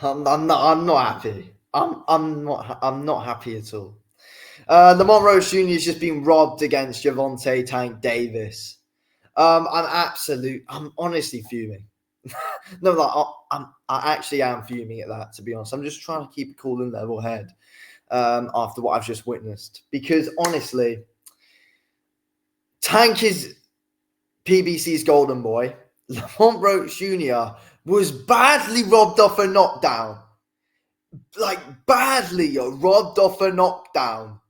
I'm not happy. I'm not happy at all. Lamont Roach Jr. has just been robbed against Gervonta Tank Davis. I'm honestly fuming. No, like I actually am fuming at that. To be honest, I'm just trying to keep a cool and level head after what I've just witnessed. Because honestly, Tank is PBC's golden boy. Lamont Roach Jr. was badly robbed off a knockdown. Like, badly robbed off a knockdown.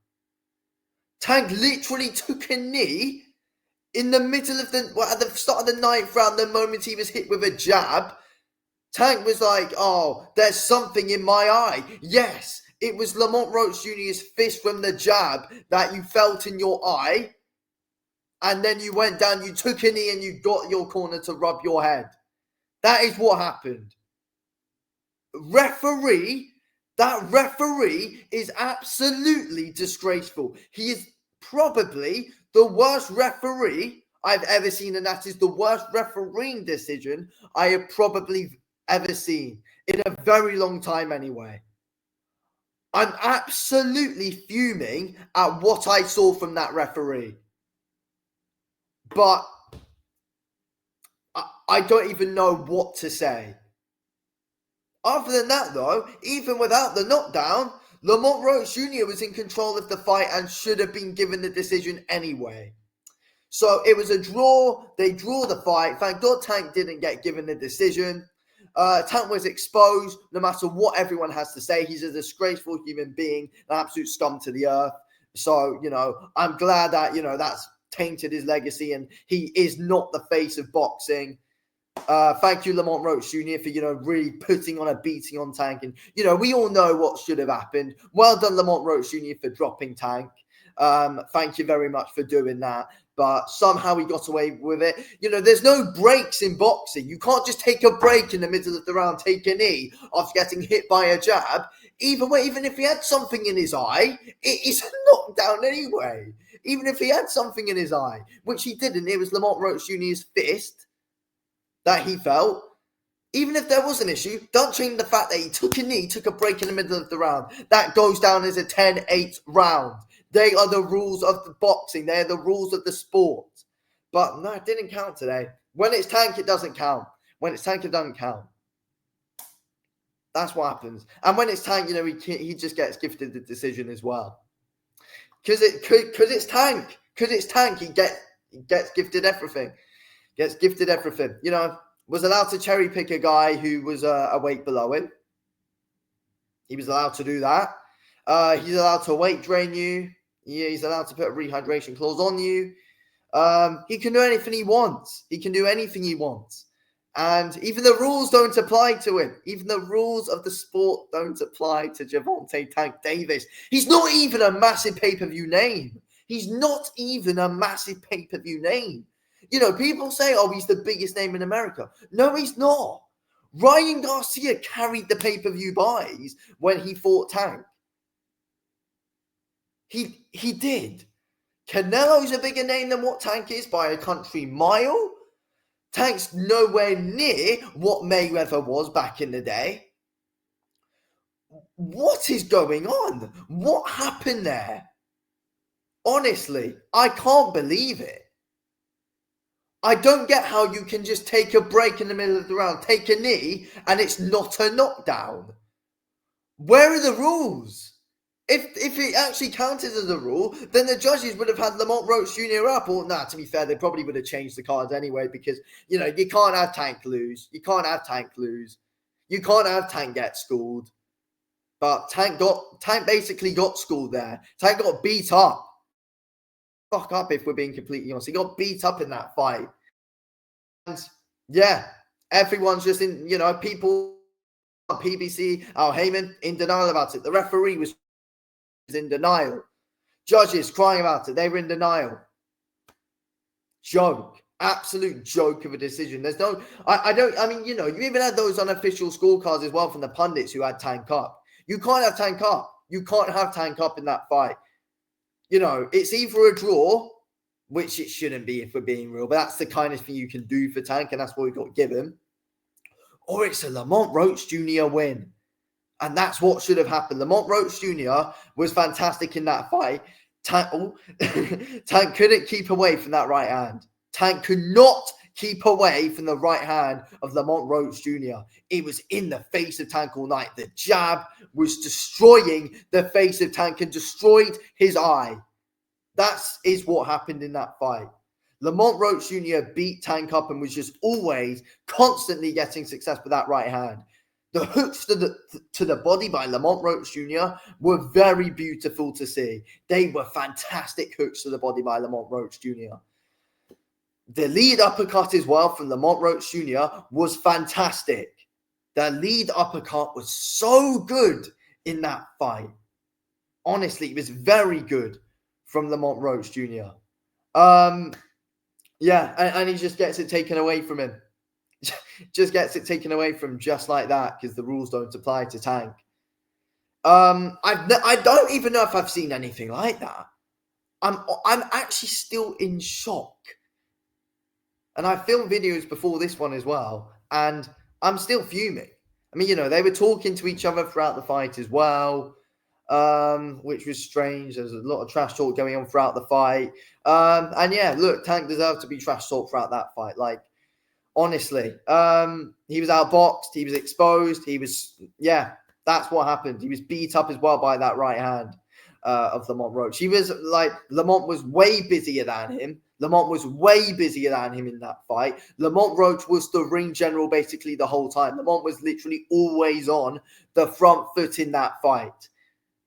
Tank literally took a knee in the middle of at the start of the ninth round, the moment he was hit with a jab. Tank was like, oh, there's something in my eye. Yes, it was Lamont Roach Jr.'s fist from the jab that you felt in your eye. And then you went down, you took a knee and you got your corner to rub your head. That is what happened. That referee is absolutely disgraceful. He is probably the worst referee I've ever seen, and that is the worst refereeing decision I have probably ever seen in a very long time anyway. I'm absolutely fuming at what I saw from that referee. But I don't even know what to say. Other than that, though, even without the knockdown, Lamont Roach Jr. was in control of the fight and should have been given the decision anyway. So it was a draw. They draw the fight. Thank God Tank didn't get given the decision. Tank was exposed no matter what everyone has to say. He's a disgraceful human being, an absolute scum to the earth. So, I'm glad that, that's tainted his legacy and he is not the face of boxing. Thank you, Lamont Roach Jr. for, really putting on a beating on Tank. And, we all know what should have happened. Well done, Lamont Roach Jr. for dropping Tank. Thank you very much for doing that. But somehow he got away with it. There's no breaks in boxing. You can't just take a break in the middle of the round, take a knee after getting hit by a jab. Either way, even if he had something in his eye, it is a knockdown anyway. Even if he had something in his eye, which he didn't, it was Lamont Roach Jr.'s fist that he felt. Even if there was an issue, don't change the fact that he took a knee, took a break in the middle of the round. That goes down as a 10-8 round. They are the rules of the boxing. They're the rules of the sport. But no, it didn't count today. When it's Tank, it doesn't count. When it's Tank, it doesn't count. That's what happens. And when it's Tank, he just gets gifted the decision as well. Because it's Tank. Because it's Tank, he gets gifted everything. Gets gifted everything. Was allowed to cherry pick a guy who was a weight below him. He was allowed to do that. He's allowed to weight drain you. Yeah, he's allowed to put a rehydration clause on you. He can do anything he wants. He can do anything he wants. And even the rules don't apply to him. Even the rules of the sport don't apply to Gervonta Tank Davis. He's not even a massive pay-per-view name. He's not even a massive pay-per-view name. People say, oh, he's the biggest name in America. No, he's not. Ryan Garcia carried the pay-per-view buys when he fought Tank. He did. Canelo's a bigger name than what Tank is by a country mile. Tank's nowhere near what Mayweather was back in the day. What is going on? What happened there? Honestly, I can't believe it. I don't get how you can just take a break in the middle of the round, take a knee, and it's not a knockdown. Where are the rules? If it actually counted as a rule, then the judges would have had Lamont Roach Jr. up. Or, to be fair, they probably would have changed the cards anyway because, you can't have Tank lose. You can't have Tank lose. You can't have Tank get schooled. But Tank basically got schooled there. Tank got beat up. Fuck up if we're being completely honest. He got beat up in that fight. And, yeah, everyone's just in, people, PBC, Al Heyman, in denial about it. The referee was in denial. Judges crying about it. They were in denial. Joke. Absolute joke of a decision. There's no... you even had those unofficial scorecards as well from the pundits who had Tank up. You can't have Tank up. You can't have Tank up in that fight. It's either a draw, which it shouldn't be if we're being real, but that's the kindest thing you can do for Tank, and that's what we got given, or it's a Lamont Roach Jr. win. And that's what should have happened. Lamont Roach Jr. was fantastic in that fight. Tank couldn't keep away from that right hand. Tank could not keep away from the right hand of Lamont Roach Jr. It was in the face of Tank all night. The jab was destroying the face of Tank and destroyed his eye. That is what happened in that fight. Lamont Roach Jr. beat Tank up and was just always constantly getting success with that right hand. The hooks to the body by Lamont Roach Jr. were very beautiful to see. They were fantastic hooks to the body by Lamont Roach Jr. The lead uppercut as well from Lamont Roach Jr. was fantastic. The lead uppercut was so good in that fight. Honestly, it was very good from Lamont Roach Jr. Yeah, and he just gets it taken away from him. Just gets it taken away from him just like that because the rules don't apply to Tank. I don't even know if I've seen anything like that. I'm actually still in shock. And I filmed videos before this one as well, and I'm still fuming. I mean, they were talking to each other throughout the fight as well, which was strange. There's a lot of trash talk going on throughout the fight. And yeah, look, Tank deserved to be trash talk throughout that fight. Like, honestly, he was outboxed, he was exposed, that's what happened. He was beat up as well by that right hand of Lamont Roach. Lamont was way busier than him. Lamont was way busier than him in that fight. Lamont Roach was the ring general basically the whole time. Lamont was literally always on the front foot in that fight.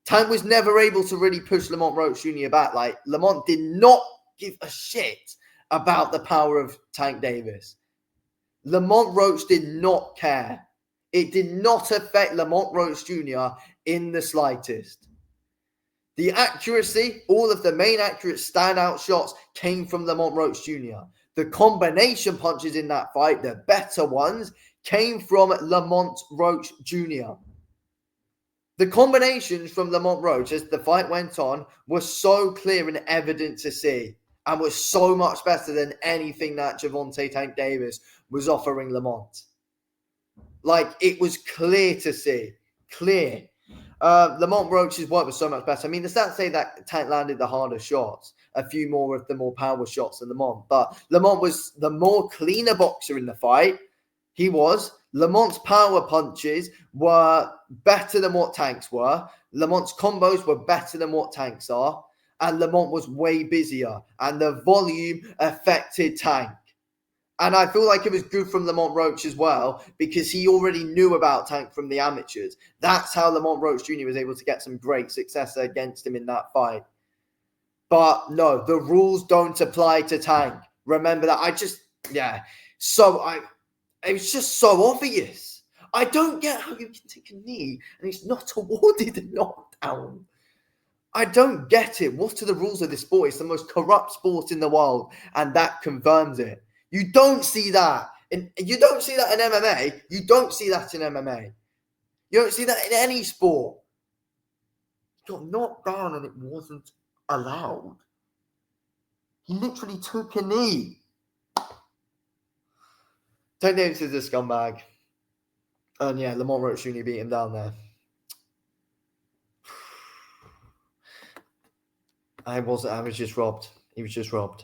Tank was never able to really push Lamont Roach Jr. back. Like, Lamont did not give a shit about the power of Tank Davis. Lamont Roach did not care. It did not affect Lamont Roach Jr. in the slightest. The accuracy, all of the main accurate standout shots came from Lamont Roach Jr. The combination punches in that fight, the better ones, came from Lamont Roach Jr. The combinations from Lamont Roach as the fight went on were so clear and evident to see and was so much better than anything that Gervonta Tank Davis was offering Lamont. Like, it was clear to see. Clear. Lamont Roach's work was so much better. I mean, the stats say that Tank landed the harder shots, a few more of the more power shots than Lamont. But Lamont was the more cleaner boxer in the fight. He was. Lamont's power punches were better than what Tank's were. Lamont's combos were better than what Tank's are. And Lamont was way busier. And the volume affected Tank. And I feel like it was good from Lamont Roach as well because he already knew about Tank from the amateurs. That's how Lamont Roach Jr. was able to get some great success against him in that fight. But no, the rules don't apply to Tank. Remember that. It was just so obvious. I don't get how you can take a knee and it's not awarded a knockdown. I don't get it. What are the rules of this sport? It's the most corrupt sport in the world, and that confirms it. You don't see that. You don't see that in MMA. You don't see that in MMA. You don't see that in any sport. He got knocked down and it wasn't allowed. He literally took a knee. Tank Davis is a scumbag. And yeah, Lamont Roach Jr. beat him down there. I was just robbed. He was just robbed.